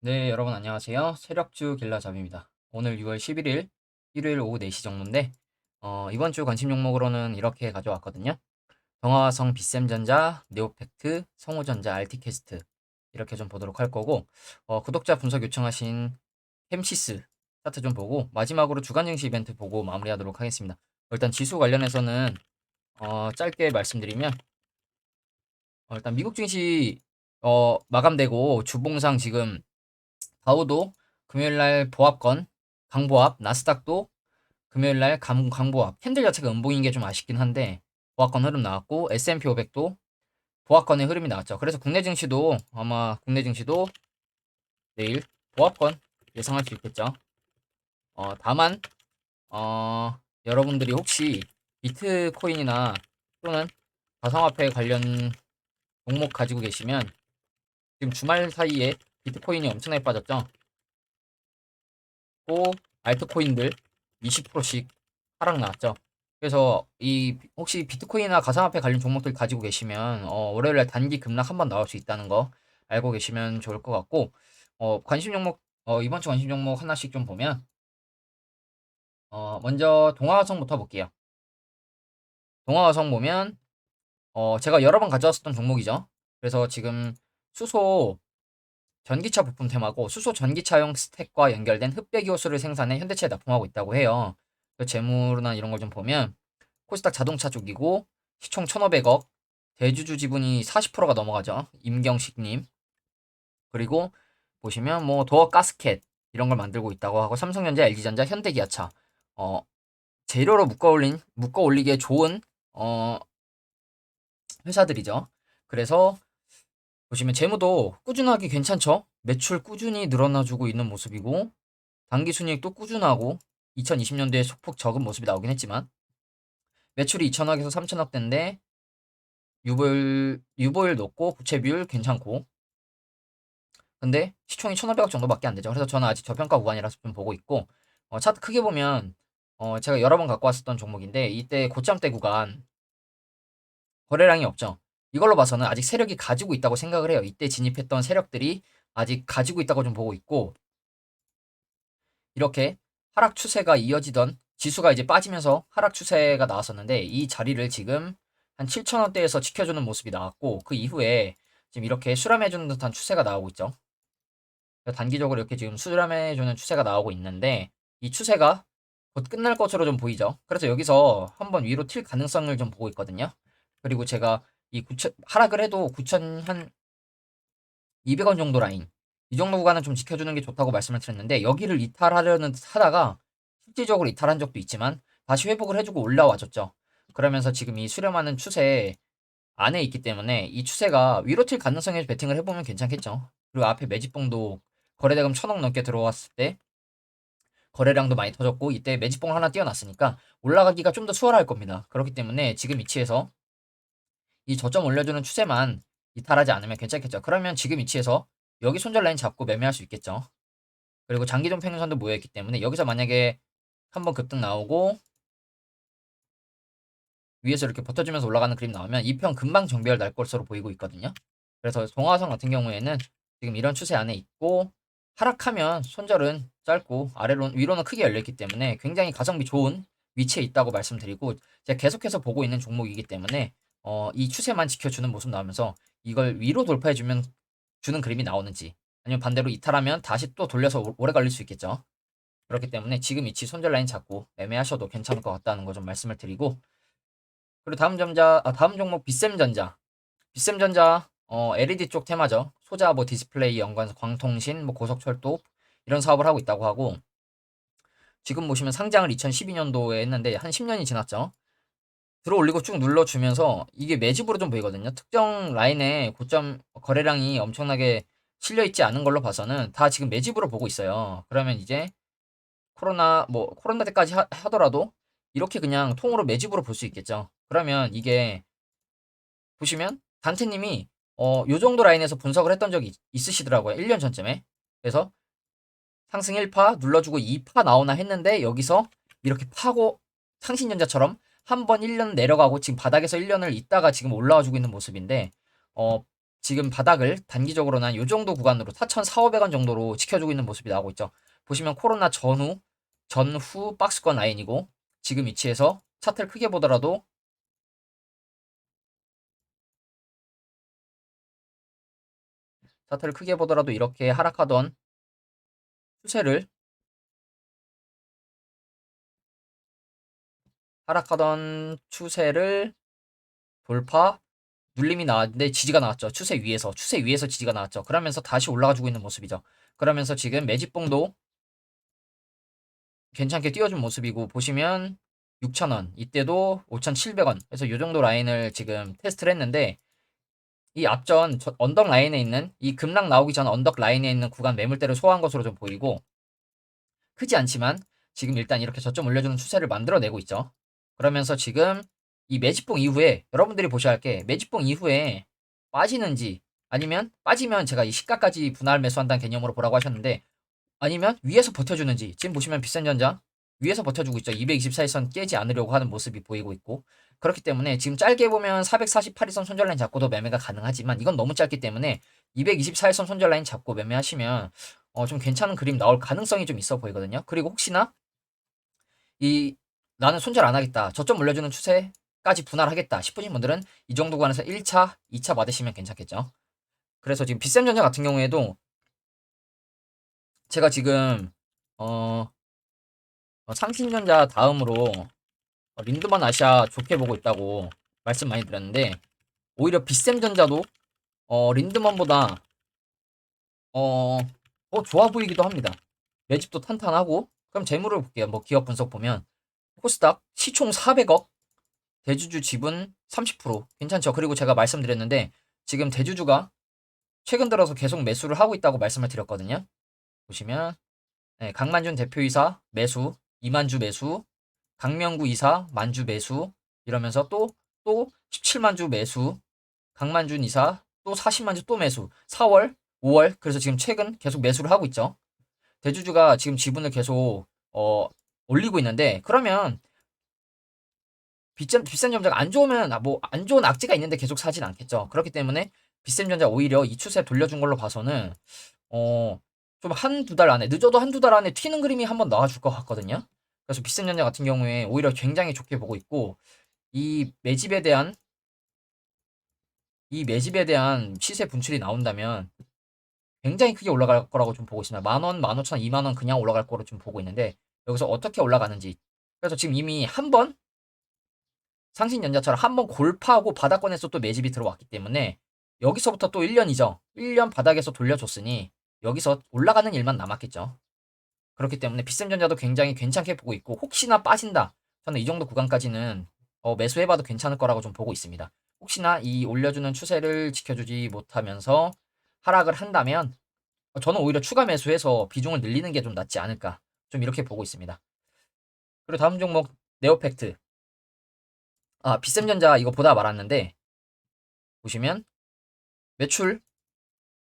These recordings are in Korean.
네, 여러분 안녕하세요. 세력주 길라잡입니다. 오늘 6월 11일 일요일 오후 4시 정도인데 이번 주 관심 종목으로는 이렇게 가져왔거든요. 동아화성, 비샘전자, 네오팩트, 성우전자, 알티캐스트 이렇게 좀 보도록 할 거고 구독자 분석 요청하신 햄시스 차트 좀 보고 마지막으로 주간 증시 이벤트 보고 마무리하도록 하겠습니다. 일단 지수 관련해서는 짧게 말씀드리면 일단 미국 증시 마감되고 주봉상 지금 다우도 금요일날 보합권 강보합, 나스닥도 금요일날 강보합. 캔들 자체가 음봉인 게 좀 아쉽긴 한데 보합권 흐름 나왔고 S&P 500도 보합권의 흐름이 나왔죠. 그래서 국내 증시도 아마 국내 증시도 내일 보합권 예상할 수 있겠죠. 다만 여러분들이 혹시 비트코인이나 또는 가상화폐 관련 종목 가지고 계시면 지금 주말 사이에 비트코인이 엄청나게 빠졌죠. 또 알트코인들 20%씩 하락 나왔죠. 그래서 이 혹시 비트코인이나 가상화폐 관련 종목들 가지고 계시면 월요일날 단기 급락 한번 나올 수 있다는 거 알고 계시면 좋을 것 같고 관심 종목 이번 주 관심 종목 하나씩 좀 보면 먼저 동아화성부터 볼게요. 동아화성 보면 제가 여러 번 가져왔었던 종목이죠. 그래서 지금 수소 전기차 부품 테마고 수소 전기차용 스택과 연결된 흡배기 호스를 생산해 현대차에 납품하고 있다고 해요. 그 재무나 이런 걸 좀 보면 코스닥 자동차 쪽이고 시총 1,500억, 대주주 지분이 40%가 넘어가죠. 임경식님. 그리고 보시면 뭐 도어 가스켓 이런 걸 만들고 있다고 하고 삼성전자, LG전자, 현대기아차 재료로 묶어 올리기에 좋은 어, 회사들이죠. 그래서 보시면 재무도 꾸준하게 괜찮죠. 매출 꾸준히 늘어나주고 있는 모습이고 당기 순이익도 꾸준하고 2020년도에 소폭 적은 모습이 나오긴 했지만 매출이 2천억에서 3천억대인데 유보율 높고 부채 비율 괜찮고 근데 시총이 1,500억 정도밖에 안 되죠. 그래서 저는 아직 저평가 구간이라서 좀 보고 있고 차트 크게 보면 제가 여러 번 갖고 왔었던 종목인데 이때 고점대 구간 거래량이 없죠. 이걸로 봐서는 아직 세력이 가지고 있다고 생각을 해요. 이때 진입했던 세력들이 아직 가지고 있다고 좀 보고 있고 이렇게 하락 추세가 이어지던 지수가 이제 빠지면서 하락 추세가 나왔었는데 이 자리를 지금 한 7,000원대에서 지켜주는 모습이 나왔고 그 이후에 지금 이렇게 수렴해주는 듯한 추세가 나오고 있죠. 단기적으로 이렇게 지금 수렴해주는 추세가 나오고 있는데 이 추세가 곧 끝날 것으로 좀 보이죠. 그래서 여기서 한번 위로 튈 가능성을 좀 보고 있거든요. 그리고 제가 이 9천 하락을 해도 9천 한 200원 정도 라인 이 정도 구간은 좀 지켜주는 게 좋다고 말씀을 드렸는데 여기를 이탈하려는 듯 하다가 실질적으로 이탈한 적도 있지만 다시 회복을 해주고 올라와줬죠. 그러면서 지금 이 수렴하는 추세 안에 있기 때문에 이 추세가 위로 튈 가능성에 베팅을 해보면 괜찮겠죠. 그리고 앞에 매집봉도 거래대금 1,000억 넘게 들어왔을 때 거래량도 많이 터졌고 이때 매집봉 하나 띄워놨으니까 올라가기가 좀 더 수월할 겁니다. 그렇기 때문에 지금 위치에서 이 저점 올려주는 추세만 이탈하지 않으면 괜찮겠죠. 그러면 지금 위치에서 여기 손절 라인 잡고 매매할 수 있겠죠. 그리고 장기종 평균선도 모여있기 때문에 여기서 만약에 한번 급등 나오고 위에서 이렇게 버텨주면서 올라가는 그림 나오면 이 편 금방 정배열 날 것으로 보이고 있거든요. 그래서 동화성 같은 경우에는 지금 이런 추세 안에 있고 하락하면 손절은 짧고 위로는 크게 열려있기 때문에 굉장히 가성비 좋은 위치에 있다고 말씀드리고 제가 계속해서 보고 있는 종목이기 때문에 이 추세만 지켜주는 모습 나오면서 이걸 위로 돌파해주면 주는 그림이 나오는지 아니면 반대로 이탈하면 다시 또 돌려서 오래 걸릴 수 있겠죠. 그렇기 때문에 지금 위치 손절 라인 잡고 매매하셔도 괜찮을 것 같다는 거 좀 말씀을 드리고 그리고 다음 종목 비샘전자. 비샘전자 LED 쪽 테마죠. 소자 뭐 디스플레이 연관 광통신 뭐 고속철도 이런 사업을 하고 있다고 하고 지금 보시면 상장을 2012년도에 했는데 한 10년이 지났죠. 들어올리고 쭉 눌러주면서 이게 매집으로 좀 보이거든요. 특정 라인에 고점 거래량이 엄청나게 실려 있지 않은 걸로 봐서는 다 지금 매집으로 보고 있어요. 그러면 이제 코로나 때까지 하더라도 이렇게 그냥 통으로 매집으로 볼 수 있겠죠. 그러면 이게 보시면 단테님이 요 정도 라인에서 분석을 했던 적이 있으시더라고요. 1년 전쯤에. 그래서 상승 1파 눌러주고 2파 나오나 했는데 여기서 이렇게 파고 상신전자처럼 한 번 1년 내려가고 지금 바닥에서 1년을 있다가 지금 올라와 주고 있는 모습인데 지금 바닥을 단기적으로는 한 요 정도 구간으로 4,400~500원 정도로 지켜주고 있는 모습이 나오고 있죠. 보시면 코로나 전후 박스권 라인이고 지금 위치에서 차트를 크게 보더라도 이렇게 추세를 하락하던 추세를 돌파 눌림이 나왔는데 지지가 나왔죠. 추세 위에서 지지가 나왔죠. 그러면서 다시 올라가주고 있는 모습이죠. 그러면서 지금 매집봉도 괜찮게 띄워준 모습이고 보시면 6,000원 이때도 5,700원 그래서 이 정도 라인을 지금 테스트를 했는데 이 앞전 언덕 라인에 있는 이 급락 나오기 전 언덕 라인에 있는 구간 매물대를 소화한 것으로 좀 보이고 크지 않지만 지금 일단 이렇게 저점 올려주는 추세를 만들어내고 있죠. 그러면서 지금 이 매집봉 이후에 여러분들이 보셔야 할 게 매집봉 이후에 빠지는지 아니면 빠지면 제가 이 시가까지 분할 매수한다는 개념으로 보라고 하셨는데 아니면 위에서 버텨주는지 지금 보시면 비싼전자 위에서 버텨주고 있죠. 224일선 깨지 않으려고 하는 모습이 보이고 있고 그렇기 때문에 지금 짧게 보면 448일선 손절라인 잡고도 매매가 가능하지만 이건 너무 짧기 때문에 224일선 손절라인 잡고 매매하시면 좀 괜찮은 그림 나올 가능성이 좀 있어 보이거든요. 그리고 혹시나 이 나는 손절 안 하겠다. 저점 올려주는 추세까지 분할하겠다 싶으신 분들은 이 정도 구간에서 1차, 2차 받으시면 괜찮겠죠. 그래서 지금 비쌤전자 같은 경우에도 제가 지금 삼신전자 다음으로 린드만 아시아 좋게 보고 있다고 말씀 많이 드렸는데 오히려 비쌤전자도 린드먼보다 더 좋아 보이기도 합니다. 매집도 탄탄하고 그럼 재물을 볼게요. 뭐 기업 분석 보면 코스닥 시총 400억 대주주 지분 30% 괜찮죠. 그리고 제가 말씀드렸는데 지금 대주주가 최근 들어서 계속 매수를 하고 있다고 말씀을 드렸거든요. 보시면 네, 강만준 대표이사 매수 2만주 매수 강명구 이사 만주 매수 이러면서 또 17만주 매수 강만준 이사 또 40만주 또 매수 4월 5월 그래서 지금 최근 계속 매수를 하고 있죠. 대주주가 지금 지분을 계속 올리고 있는데 그러면 비싼전자가 안 좋으면 뭐 안 좋은 악재가 있는데 계속 사진 않겠죠. 그렇기 때문에 비싼전자 오히려 이 추세 돌려준 걸로 봐서는 좀 한두 달 안에 늦어도 한두 달 안에 튀는 그림이 한번 나와줄 것 같거든요. 그래서 비싼전자 같은 경우에 오히려 굉장히 좋게 보고 있고 이 매집에 대한 시세 분출이 나온다면 굉장히 크게 올라갈 거라고 좀 보고 있습니다. 10,000원, 15,000원, 20,000원 그냥 올라갈 거로 좀 보고 있는데 여기서 어떻게 올라가는지 그래서 지금 이미 한 번 상신전자처럼 한 번 골파하고 바닥권에서 또 매집이 들어왔기 때문에 여기서부터 또 1년이죠. 1년 바닥에서 돌려줬으니 여기서 올라가는 일만 남았겠죠. 그렇기 때문에 비쌤전자도 굉장히 괜찮게 보고 있고 혹시나 빠진다. 저는 이 정도 구간까지는 매수해봐도 괜찮을 거라고 좀 보고 있습니다. 혹시나 이 올려주는 추세를 지켜주지 못하면서 하락을 한다면 저는 오히려 추가 매수해서 비중을 늘리는 게 좀 낫지 않을까. 좀 이렇게 보고 있습니다. 그리고 다음 종목 네오팩트. 비쌤전자 이거 보다 말았는데 보시면 매출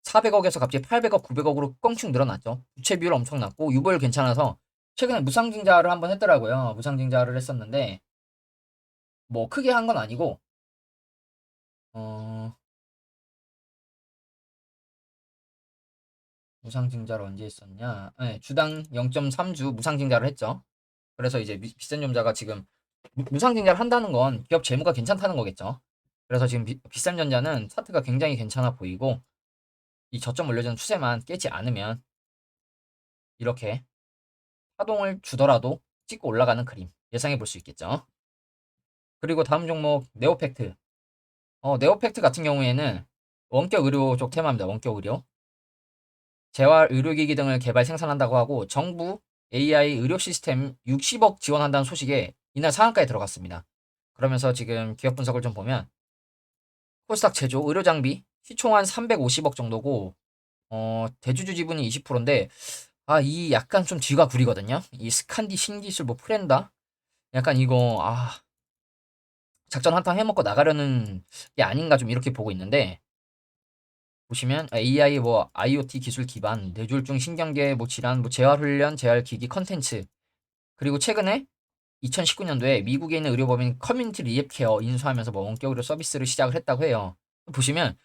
400억에서 갑자기 800억, 900억으로 껑충 늘어났죠. 부채 비율 엄청 낮고 유보율 괜찮아서 최근에 무상증자를 한번 했더라고요. 무상증자를 했었는데 뭐 크게 한 건 아니고 어, 무상증자를 언제 했었냐? 네, 주당 0.3주 무상증자를 했죠. 그래서 이제 비싼전자가 지금 무상증자를 한다는 건 기업 재무가 괜찮다는 거겠죠. 그래서 지금 비싼전자는 차트가 굉장히 괜찮아 보이고 이 저점 올려주는 추세만 깨지 않으면 이렇게 파동을 주더라도 찍고 올라가는 그림 예상해 볼 수 있겠죠. 그리고 다음 종목 네오팩트. 네오팩트 같은 경우에는 원격 의료 쪽 테마입니다. 원격 의료. 재활 의료기기 등을 개발 생산한다고 하고 정부 AI 의료 시스템 60억 지원한다는 소식에 이날 상한가에 들어갔습니다. 그러면서 지금 기업 분석을 좀 보면 코스닥 제조 의료 장비 시총 한 350억 정도고 대주주 지분이 20%인데 이 약간 좀 뒤가 구리거든요. 이 스칸디 신기술 뭐 프렌다 약간 이거 작전 한탕 해먹고 나가려는 게 아닌가 좀 이렇게 보고 있는데 보시면 AI 뭐 IoT 기술 기반 뇌졸중 신경계 뭐 질환 뭐 재활 훈련 재활 기기 컨텐츠 그리고 최근에 2019년도에 미국에 있는 의료법인 커뮤니티 리앱케어 인수하면서 뭐 원격 의료 서비스를 시작을 했다고 해요. 보시면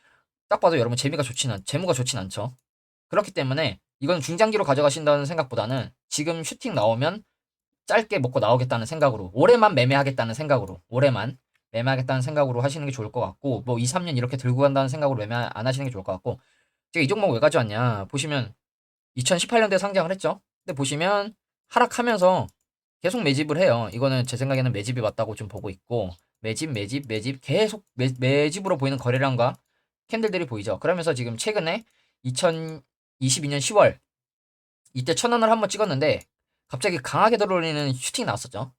딱 봐도 여러분 재무가 좋진 않죠. 그렇기 때문에 이건 중장기로 가져가신다는 생각보다는 지금 슈팅 나오면 짧게 먹고 나오겠다는 생각으로 올해만 매매하겠다는 생각으로 올해만 매매하겠다는 생각으로 하시는 게 좋을 것 같고 뭐 2, 3년 이렇게 들고 간다는 생각으로 매매 안 하시는 게 좋을 것 같고 제가 이 종목 왜 가져왔냐 보시면 2018년도에 상장을 했죠. 근데 보시면 하락하면서 계속 매집을 해요. 이거는 제 생각에는 매집이 맞다고 좀 보고 있고 매집 계속 매집으로 보이는 거래량과 캔들들이 보이죠. 그러면서 지금 최근에 2022년 10월 이때 1,000원을 한번 찍었는데 갑자기 강하게 들어올리는 슈팅이 나왔었죠.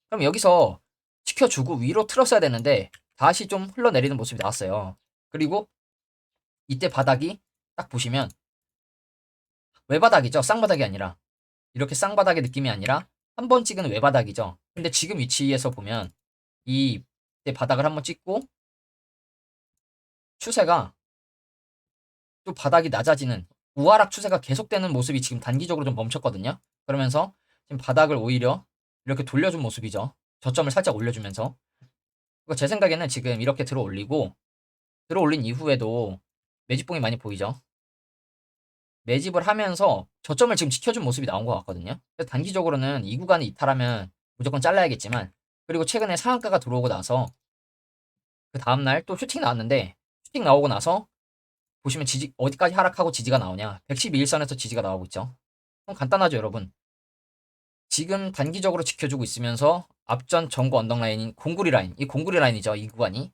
그럼 여기서 지켜주고 위로 틀었어야 되는데 다시 좀 흘러내리는 모습이 나왔어요. 그리고 이때 바닥이 딱 보시면 외바닥이죠. 쌍바닥이 아니라 이렇게 쌍바닥의 느낌이 아니라 한 번 찍은 외바닥이죠. 근데 지금 위치에서 보면 이때 바닥을 한번 찍고 추세가 또 바닥이 낮아지는 우하락 추세가 계속되는 모습이 지금 단기적으로 좀 멈췄거든요. 그러면서 지금 바닥을 오히려 이렇게 돌려준 모습이죠. 저점을 살짝 올려주면서. 제 생각에는 지금 이렇게 들어올린 이후에도 매집봉이 많이 보이죠. 매집을 하면서 저점을 지금 지켜준 모습이 나온 것 같거든요. 그래서 단기적으로는 이 구간을 이탈하면 무조건 잘라야겠지만 그리고 최근에 상한가가 들어오고 나서 그 다음날 또 슈팅 나왔는데 슈팅 나오고 나서 보시면 어디까지 하락하고 지지가 나오냐 112일선에서 지지가 나오고 있죠. 그럼 간단하죠 여러분. 지금 단기적으로 지켜주고 있으면서 앞전 전고 언덕 라인인 공구리 라인 이 공구리 라인이죠 이 구간이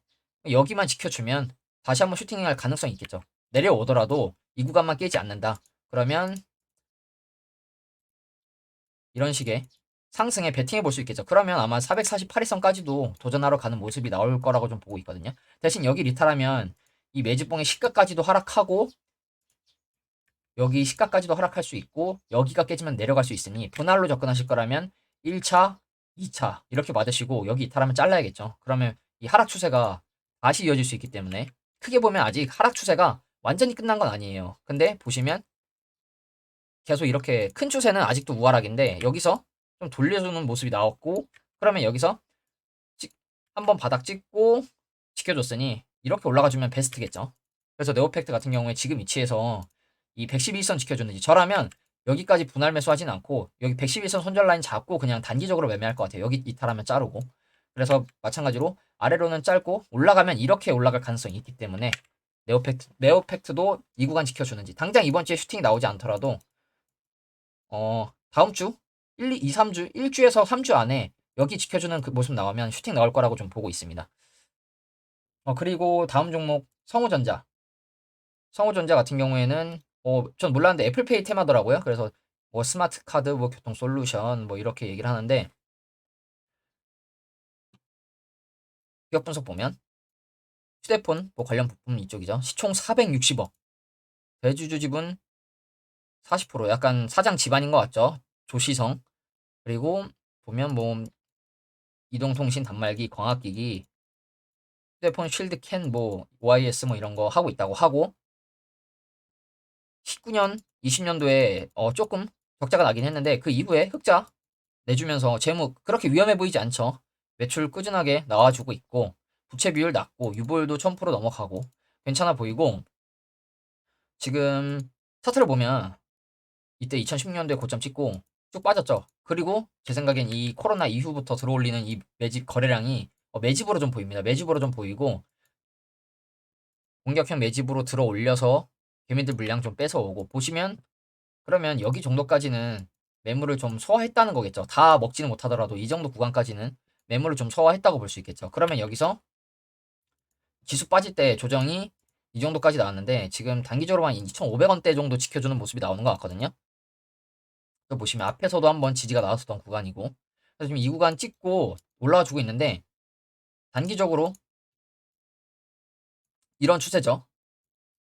여기만 지켜주면 다시 한번 슈팅할 가능성이 있겠죠. 내려오더라도 이 구간만 깨지 않는다. 그러면 이런 식의 상승에 베팅해 볼 수 있겠죠. 그러면 아마 448일선까지도 도전하러 가는 모습이 나올 거라고 좀 보고 있거든요. 대신 여기 리탈하면 이 매집봉의 시가까지도 하락하고 여기 시가까지도 하락할 수 있고 여기가 깨지면 내려갈 수 있으니 분할로 접근하실 거라면 1차, 2차 이렇게 맞으시고 여기 이탈하면 잘라야겠죠. 그러면 이 하락 추세가 다시 이어질 수 있기 때문에 크게 보면 아직 하락 추세가 완전히 끝난 건 아니에요. 근데 보시면 계속 이렇게 큰 추세는 아직도 우하락인데 여기서 좀 돌려주는 모습이 나왔고 그러면 여기서 한번 바닥 찍고 지켜줬으니 이렇게 올라가주면 베스트겠죠. 그래서 네오팩트 같은 경우에 지금 위치에서 이 111선 지켜주는지 저라면 여기까지 분할 매수하진 않고 여기 111선 손절 라인 잡고 그냥 단기적으로 매매할 것 같아요. 여기 이탈하면 자르고 그래서 마찬가지로 아래로는 짧고 올라가면 이렇게 올라갈 가능성이 있기 때문에 네오팩트도 이 구간 지켜주는지 당장 이번 주에 슈팅이 나오지 않더라도 다음 주 1, 2, 3주 1주에서 3주 안에 여기 지켜주는 그 모습 나오면 슈팅 나올 거라고 좀 보고 있습니다. 그리고 다음 종목 성우전자. 성우전자 같은 경우에는 전 몰랐는데 애플페이 테마더라고요. 그래서 뭐 스마트 카드, 뭐 교통 솔루션 뭐 이렇게 얘기를 하는데 기업 분석 보면 휴대폰 뭐 관련 부품 이쪽이죠. 시총 460억. 대주주 지분 40% 약간 사장 집안인 것 같죠. 조시성. 그리고 보면 뭐 이동통신 단말기, 광학기기, 휴대폰 쉴드 캔, 뭐 OIS 뭐 이런 거 하고 있다고 하고 19년, 20년도에 조금 적자가 나긴 했는데 그 이후에 흑자 내주면서 재무 그렇게 위험해 보이지 않죠. 매출 꾸준하게 나와주고 있고 부채 비율 낮고 유보율도 1000% 넘어가고 괜찮아 보이고 지금 차트를 보면 이때 2010년도에 고점 찍고 쭉 빠졌죠. 그리고 제 생각엔 이 코로나 이후부터 들어올리는 이 매집 거래량이 매집으로 좀 보입니다. 매집으로 좀 보이고 공격형 매집으로 들어 올려서 개미들 물량 좀 뺏어오고 보시면 그러면 여기 정도까지는 매물을 좀 소화했다는 거겠죠. 다 먹지는 못하더라도 이 정도 구간까지는 매물을 좀 소화했다고 볼 수 있겠죠. 그러면 여기서 지수 빠질 때 조정이 이 정도까지 나왔는데 지금 단기적으로 한 2,500원대 정도 지켜주는 모습이 나오는 것 같거든요. 또 보시면 앞에서도 한번 지지가 나왔었던 구간이고 그래서 지금 이 구간 찍고 올라와 주고 있는데 단기적으로 이런 추세죠.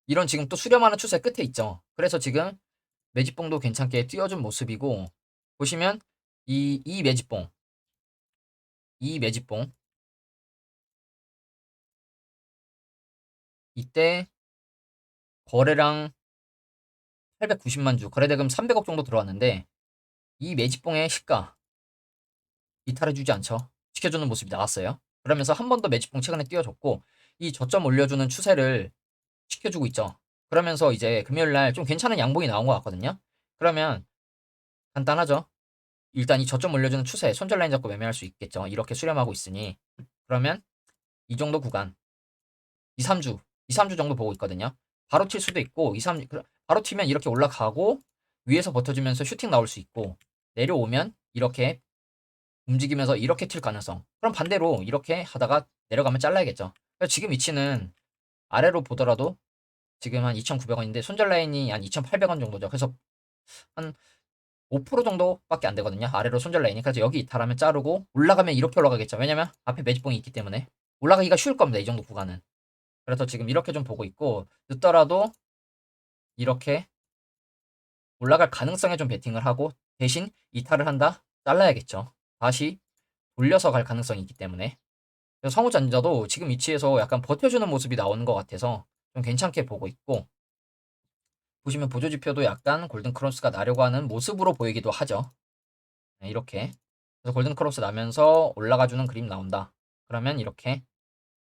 이런 지금 또 수렴하는 추세 끝에 있죠. 그래서 지금 매집봉도 괜찮게 띄워준 모습이고 보시면 이 매집봉 이 매집봉 이때 거래량 890만 주 거래대금 300억 정도 들어왔는데 이 매집봉의 시가 이탈해주지 않죠. 지켜주는 모습이 나왔어요. 그러면서 한 번 더 매집봉 최근에 띄워줬고 이 저점 올려주는 추세를 지켜주고 있죠. 그러면서 이제 금요일 날 좀 괜찮은 양봉이 나온 것 같거든요. 그러면 간단하죠. 일단 이 저점 올려주는 추세 손절 라인 잡고 매매할 수 있겠죠. 이렇게 수렴하고 있으니. 그러면 이 정도 구간 2, 3주 2, 3주 정도 보고 있거든요. 바로 튈 수도 있고 2, 3 바로 튀면 이렇게 올라가고 위에서 버텨주면서 슈팅 나올 수 있고 내려오면 이렇게 움직이면서 이렇게 튈 가능성. 그럼 반대로 이렇게 하다가 내려가면 잘라야겠죠. 지금 위치는 아래로 보더라도 지금 한 2,900원인데 손절 라인이 한 2,800원 정도죠. 그래서 한 5% 정도밖에 안 되거든요. 아래로 손절 라인이. 그래서 여기 이탈하면 자르고 올라가면 이렇게 올라가겠죠. 왜냐면 앞에 매집봉이 있기 때문에 올라가기가 쉬울 겁니다. 이 정도 구간은. 그래서 지금 이렇게 좀 보고 있고 늦더라도 이렇게 올라갈 가능성에 좀 베팅을 하고 대신 이탈을 한다? 잘라야겠죠. 다시 돌려서 갈 가능성이 있기 때문에. 그래서 성우전자도 지금 위치에서 약간 버텨주는 모습이 나오는 것 같아서 좀 괜찮게 보고 있고 보시면 보조지표도 약간 골든크로스가 나려고 하는 모습으로 보이기도 하죠. 네, 이렇게. 그래서 골든크로스 나면서 올라가주는 그림 나온다. 그러면 이렇게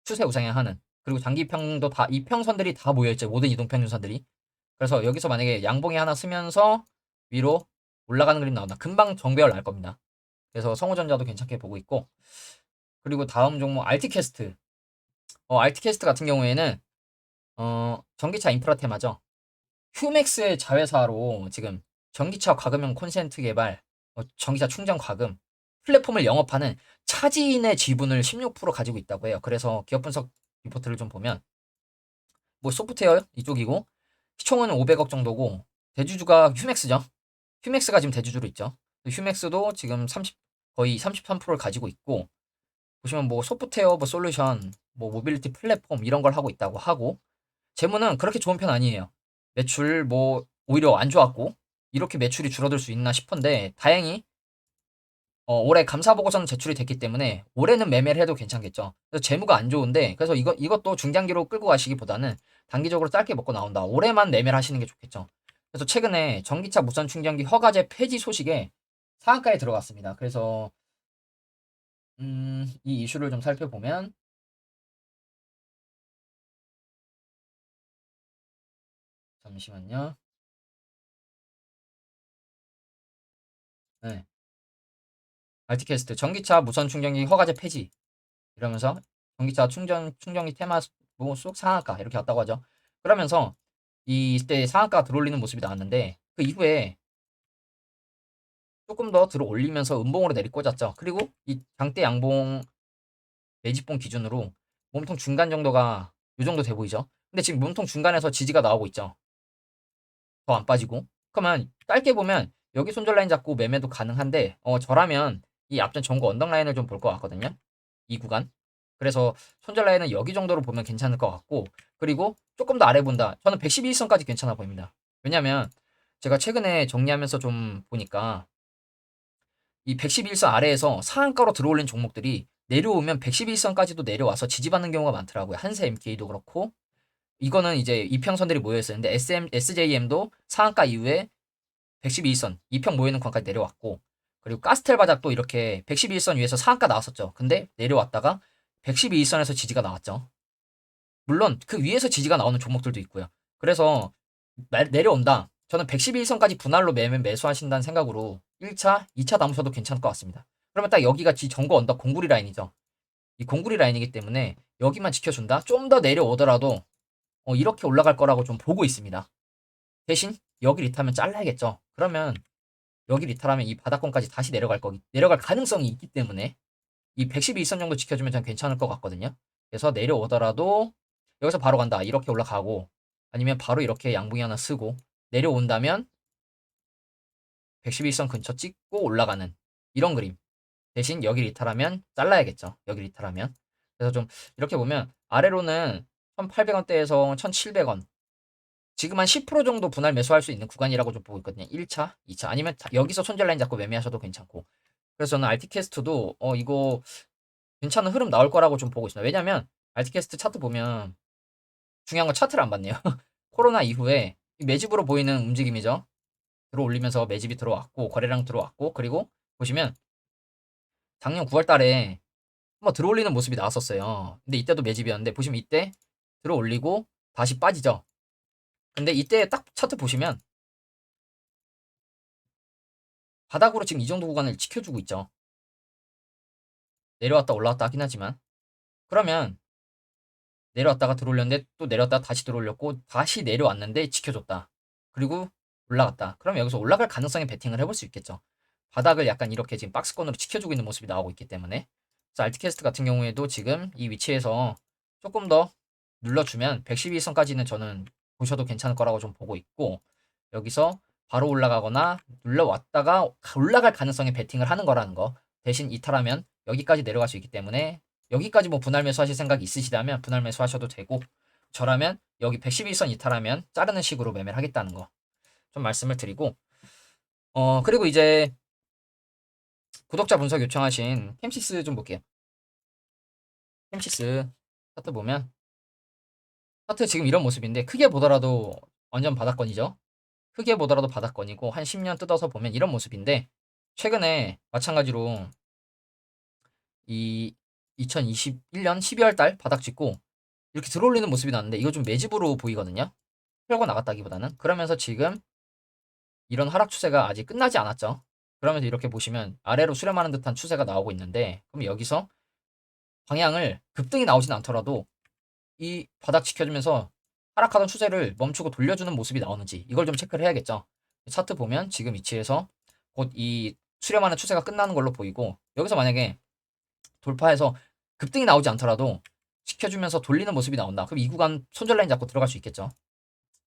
추세 우상향하는 그리고 장기평도 다 이평선들이 다 모여있죠. 모든 이동평균선들이. 그래서 여기서 만약에 양봉이 하나 쓰면서 위로 올라가는 그림 나온다. 금방 정배열 날 겁니다. 그래서 성우전자도 괜찮게 보고 있고 그리고 다음 종목 알티캐스트. 알티캐스트 같은 경우에는 전기차 인프라 테마죠. 휴맥스의 자회사로 지금 전기차 과금형 콘센트 개발, 전기차 충전 과금 플랫폼을 영업하는 차지인의 지분을 16% 가지고 있다고 해요. 그래서 기업 분석 리포트를 좀 보면 뭐 소프트웨어 이쪽이고 시총은 500억 정도고 대주주가 휴맥스죠. 휴맥스가 지금 대주주로 있죠. 휴맥스도 지금 거의 33%를 가지고 있고 보시면 뭐 소프트웨어 뭐 솔루션, 뭐 모빌리티 플랫폼 이런 걸 하고 있다고 하고 재무는 그렇게 좋은 편 아니에요. 매출 뭐 오히려 안 좋았고 이렇게 매출이 줄어들 수 있나 싶은데 다행히 올해 감사 보고서는 제출이 됐기 때문에 올해는 매매를 해도 괜찮겠죠. 그래서 재무가 안 좋은데 그래서 이것도 중장기로 끌고 가시기보다는 단기적으로 짧게 먹고 나온다. 올해만 매매를 하시는 게 좋겠죠. 그래서 최근에 전기차 무선 충전기 허가제 폐지 소식에 상한가에 들어갔습니다. 그래서 이 이슈를 좀 살펴보면 잠시만요. 네. 알티캐스트 전기차 무선 충전기 허가제 폐지 이러면서 전기차 충전기 테마 속 상한가 이렇게 왔다고 하죠. 그러면서 이때 상한가가 들어올리는 모습이 나왔는데 그 이후에 조금 더 들어 올리면서 음봉으로 내리꽂았죠. 그리고 이 장대 양봉 매집봉 기준으로 몸통 중간 정도가 요 정도 돼 보이죠. 근데 지금 몸통 중간에서 지지가 나오고 있죠. 더 안 빠지고. 그러면 짧게 보면 여기 손절 라인 잡고 매매도 가능한데 저라면 이 앞전 전고 언덕 라인을 좀 볼 것 같거든요. 이 구간. 그래서 손절 라인은 여기 정도로 보면 괜찮을 것 같고 그리고 조금 더 아래 본다. 저는 112선까지 괜찮아 보입니다. 왜냐면 제가 최근에 정리하면서 좀 보니까 이 111선 아래에서 상한가로 들어올린 종목들이 내려오면 111선까지도 내려와서 지지받는 경우가 많더라고요. 한세 MK도 그렇고 이거는 이제 이평선들이 모여 있었는데 SJM도 상한가 이후에 112선, 이평 모이는 구간까지 내려왔고 그리고 가스텔 바닥도 이렇게 112선 위에서 상한가 나왔었죠. 근데 내려왔다가 112선에서 지지가 나왔죠. 물론 그 위에서 지지가 나오는 종목들도 있고요. 그래서 내려온다. 저는 112선까지 분할로 매수하신다는 생각으로 1차, 2차 담으셔도 괜찮을 것 같습니다. 그러면 딱 여기가 정고 언덕 공구리 라인이죠. 이 공구리 라인이기 때문에 여기만 지켜준다. 좀 더 내려오더라도 이렇게 올라갈 거라고 좀 보고 있습니다. 대신 여기 리타면 잘라야겠죠. 그러면 여기 리타라면 이 바닥권까지 다시 내려갈 가능성이 있기 때문에 이 112선 정도 지켜주면 전 괜찮을 것 같거든요. 그래서 내려오더라도 여기서 바로 간다. 이렇게 올라가고 아니면 바로 이렇게 양봉이 하나 쓰고 내려온다면 112선 근처 찍고 올라가는 이런 그림. 대신 여기 리타라면 잘라야겠죠. 여기 리타라면. 그래서 좀 이렇게 보면 아래로는 1,800원대에서 1,700원. 지금 한 10% 정도 분할 매수할 수 있는 구간이라고 좀 보고 있거든요. 1차, 2차 아니면 여기서 손절 라인 잡고 매매하셔도 괜찮고. 그래서 저는 알티캐스트도 이거 괜찮은 흐름 나올 거라고 좀 보고 있습니다. 왜냐면 알티캐스트 차트 보면 중요한 건 차트를 안 봤네요. 코로나 이후에 매집으로 보이는 움직임이죠. 들어올리면서 매집이 들어왔고 거래량 들어왔고 그리고 보시면 작년 9월 달에 한번 들어올리는 모습이 나왔었어요. 근데 이때도 매집이었는데 보시면 이때 들어올리고 다시 빠지죠. 근데 이때 딱 차트 보시면 바닥으로 지금 이 정도 구간을 지켜주고 있죠. 내려왔다 올라왔다 하긴 하지만. 그러면 내려왔다가 들어올렸는데 또 내려왔다가 다시 들어올렸고 다시 내려왔는데 지켜줬다. 그리고 올라갔다. 그럼 여기서 올라갈 가능성에 베팅을 해볼 수 있겠죠. 바닥을 약간 이렇게 지금 박스권으로 지켜주고 있는 모습이 나오고 있기 때문에. 그래서 알트캐스트 같은 경우에도 지금 이 위치에서 조금 더 눌러주면 112선까지는 저는 보셔도 괜찮을 거라고 좀 보고 있고, 여기서 바로 올라가거나 눌러왔다가 올라갈 가능성에 베팅을 하는 거라는 거. 대신 이탈하면 여기까지 내려갈 수 있기 때문에 여기까지 뭐 분할 매수하실 생각이 있으시다면 분할 매수하셔도 되고, 저라면 여기 112선 이탈하면 자르는 식으로 매매를 하겠다는 거 좀 말씀을 드리고, 그리고 이제 구독자 분석 요청하신 캠시스 좀 볼게요. 캠시스 차트 보면 차트 지금 이런 모습인데 크게 보더라도 완전 바닥권이죠. 크게 보더라도 바닥권이고 한 10년 뜯어서 보면 이런 모습인데, 최근에 마찬가지로 이 2021년 12월 달 바닥 찍고 이렇게 들어올리는 모습이 나왔는데 이거 좀 매집으로 보이거든요. 풀고 나갔다기보다는. 그러면서 지금 이런 하락 추세가 아직 끝나지 않았죠. 그러면서 이렇게 보시면 아래로 수렴하는 듯한 추세가 나오고 있는데, 그럼 여기서 방향을 급등이 나오진 않더라도 이 바닥 지켜주면서 하락하던 추세를 멈추고 돌려주는 모습이 나오는지 이걸 좀 체크를 해야겠죠. 차트 보면 지금 위치에서 곧 이 수렴하는 추세가 끝나는 걸로 보이고, 여기서 만약에 돌파해서 급등이 나오지 않더라도 지켜주면서 돌리는 모습이 나온다. 그럼 이 구간 손절 라인 잡고 들어갈 수 있겠죠.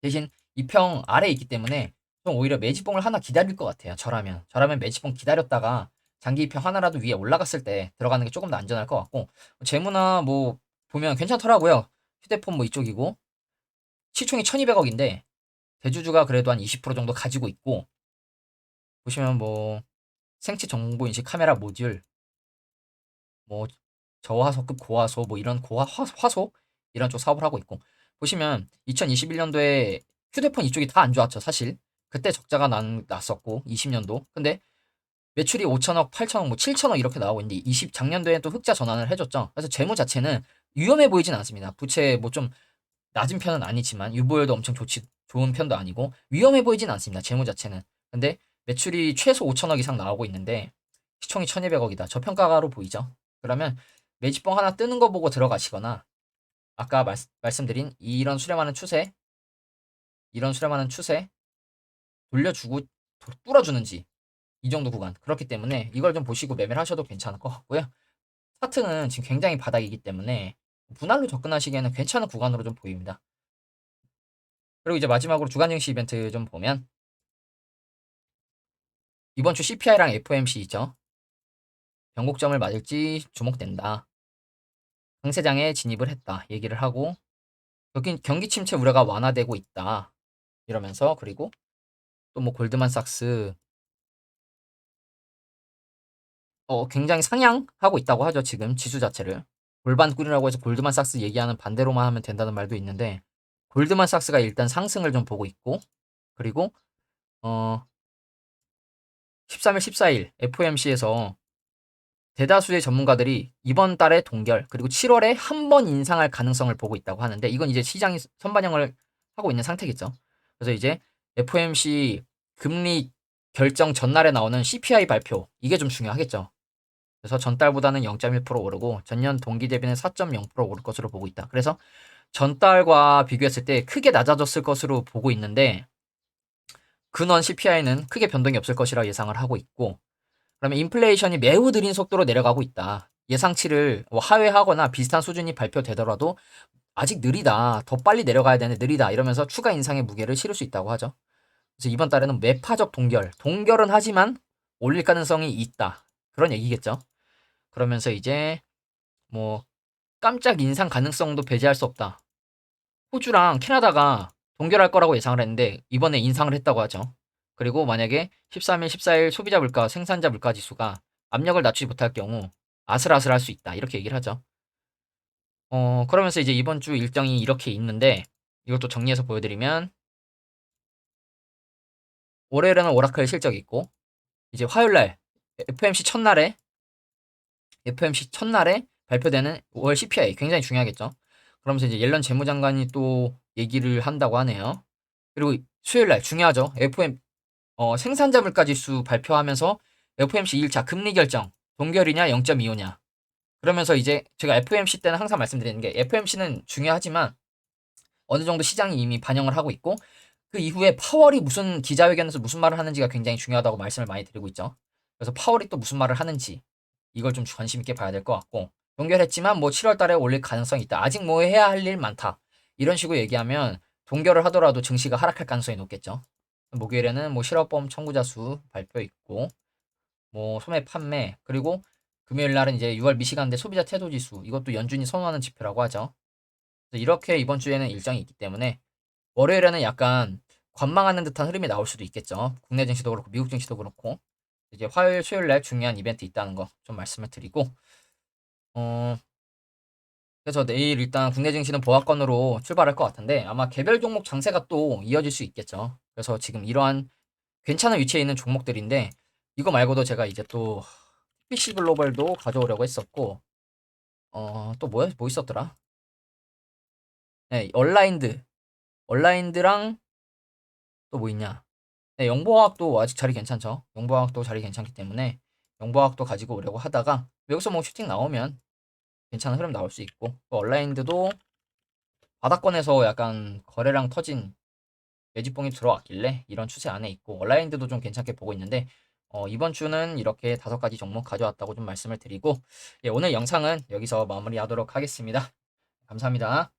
대신 이 평 아래에 있기 때문에 좀 오히려 매집봉을 하나 기다릴 것 같아요. 저라면 매집봉 기다렸다가 장기 이평 하나라도 위에 올라갔을 때 들어가는 게 조금 더 안전할 것 같고, 재무나 뭐 보면 괜찮더라고요. 휴대폰 뭐 이쪽이고 시총이 1200억인데 대주주가 그래도 한 20% 정도 가지고 있고, 보시면 뭐 생체 정보 인식 카메라 모듈, 뭐 저화소급 고화소, 뭐 이런 화소 이런 쪽 사업을 하고 있고, 보시면 2021년도에 휴대폰 이쪽이 다 안 좋았죠, 사실. 그때 적자가 났었고 20년도. 근데 매출이 5천억, 8천억, 뭐 7천억 이렇게 나오고 있는데 작년도에 또 흑자 전환을 해줬죠. 그래서 재무 자체는 위험해 보이진 않습니다. 부채 뭐 좀 낮은 편은 아니지만 유보율도 엄청 좋은 편도 아니고 위험해 보이진 않습니다. 재무 자체는. 근데 매출이 최소 5천억 이상 나오고 있는데 시총이 1200억이다. 저평가가로 보이죠. 그러면 매집봉 하나 뜨는 거 보고 들어가시거나, 아까 말씀드린 이런 수렴하는 추세 돌려주고 뚫어주는지 이 정도 구간. 그렇기 때문에 이걸 좀 보시고 매매를 하셔도 괜찮을 것 같고요. 차트는 지금 굉장히 바닥이기 때문에 분할로 접근하시기에는 괜찮은 구간으로 좀 보입니다. 그리고 이제 마지막으로 주간 증시 이벤트 좀 보면 이번 주 CPI랑 FOMC 있죠. 변곡점을 맞을지 주목된다. 강세장에 진입을 했다 얘기를 하고, 여긴 경기 침체 우려가 완화되고 있다 이러면서, 그리고 또 뭐 골드만삭스 굉장히 상향하고 있다고 하죠. 지금 지수 자체를 골반꿀이라고 해서 골드만삭스 얘기하는 반대로만 하면 된다는 말도 있는데, 골드만삭스가 일단 상승을 좀 보고 있고, 그리고 13일 14일 FOMC에서 대다수의 전문가들이 이번 달에 동결 그리고 7월에 한 번 인상할 가능성을 보고 있다고 하는데, 이건 이제 시장이 선반영을 하고 있는 상태겠죠. 그래서 이제 FOMC 금리 결정 전날에 나오는 CPI 발표, 이게 좀 중요하겠죠. 그래서 전달보다는 0.1% 오르고 전년 동기 대비는 4.0% 오를 것으로 보고 있다. 그래서 전달과 비교했을 때 크게 낮아졌을 것으로 보고 있는데, 근원 CPI는 크게 변동이 없을 것이라 예상을 하고 있고, 그러면 인플레이션이 매우 느린 속도로 내려가고 있다. 예상치를 하회하거나 비슷한 수준이 발표되더라도 아직 느리다. 더 빨리 내려가야 되는데 느리다. 이러면서 추가 인상의 무게를 실을 수 있다고 하죠. 그래서 이번 달에는 매파적 동결은 하지만 올릴 가능성이 있다. 그런 얘기겠죠. 그러면서 이제 뭐 깜짝 인상 가능성도 배제할 수 없다. 호주랑 캐나다가 동결할 거라고 예상을 했는데 이번에 인상을 했다고 하죠. 그리고 만약에 13일, 14일 소비자 물가, 생산자 물가 지수가 압력을 낮추지 못할 경우 아슬아슬할 수 있다. 이렇게 얘기를 하죠. 그러면서 이제 이번 주 일정이 이렇게 있는데, 이것도 정리해서 보여드리면 월요일에는 오라클 실적이 있고, 이제 화요일날 FMC 첫날에 발표되는 월 CPI 굉장히 중요하겠죠. 그러면서 이제 옐런 재무장관이 또 얘기를 한다고 하네요. 그리고 수요일 날 중요하죠. 생산자 물가지수 발표하면서 FOMC 2일차 금리 결정 동결이냐 0.25냐. 그러면서 이제 제가 FOMC 때는 항상 말씀드리는 게 FOMC는 중요하지만 어느 정도 시장이 이미 반영을 하고 있고 그 이후에 파월이 무슨 기자회견에서 무슨 말을 하는지가 굉장히 중요하다고 말씀을 많이 드리고 있죠. 그래서 파월이 또 무슨 말을 하는지 이걸 좀 관심 있게 봐야 될 것 같고 동결했지만 뭐 7월 달에 올릴 가능성이 있다. 아직 뭐 해야 할 일 많다. 이런 식으로 얘기하면 동결을 하더라도 증시가 하락할 가능성이 높겠죠. 목요일에는 뭐 실업보험 청구자 수 발표 있고 뭐 소매 판매 그리고 금요일 날은 이제 6월 미시간대 소비자 태도 지수 이것도 연준이 선호하는 지표라고 하죠. 그래서 이렇게 이번 주에는 일정이 있기 때문에 월요일에는 약간 관망하는 듯한 흐름이 나올 수도 있겠죠. 국내 증시도 그렇고 미국 증시도 그렇고 이제 화요일, 수요일 날 중요한 이벤트 있다는 거 좀 말씀을 드리고 어 그래서 내일 일단 국내 증시는 보합권으로 출발할 것 같은데 아마 개별 종목 장세가 또 이어질 수 있겠죠. 그래서 지금 이러한 괜찮은 위치에 있는 종목들인데 이거 말고도 제가 이제 또 PC 글로벌도 가져오려고 했었고 또 뭐 있었더라? 네, 얼라인드랑 또 뭐 있냐? 네, 영보화학도 아직 자리 괜찮죠. 영보화학도 자리 괜찮기 때문에 영보화학도 가지고 오려고 하다가 여기서 뭐 슈팅 나오면 괜찮은 흐름 나올 수 있고 또 얼라인드도 바닥권에서 약간 거래량 터진 매집봉이 들어왔길래 이런 추세 안에 있고 얼라인드도 좀 괜찮게 보고 있는데 이번 주는 이렇게 5가지 종목 가져왔다고 좀 말씀을 드리고 예, 오늘 영상은 여기서 마무리하도록 하겠습니다. 감사합니다.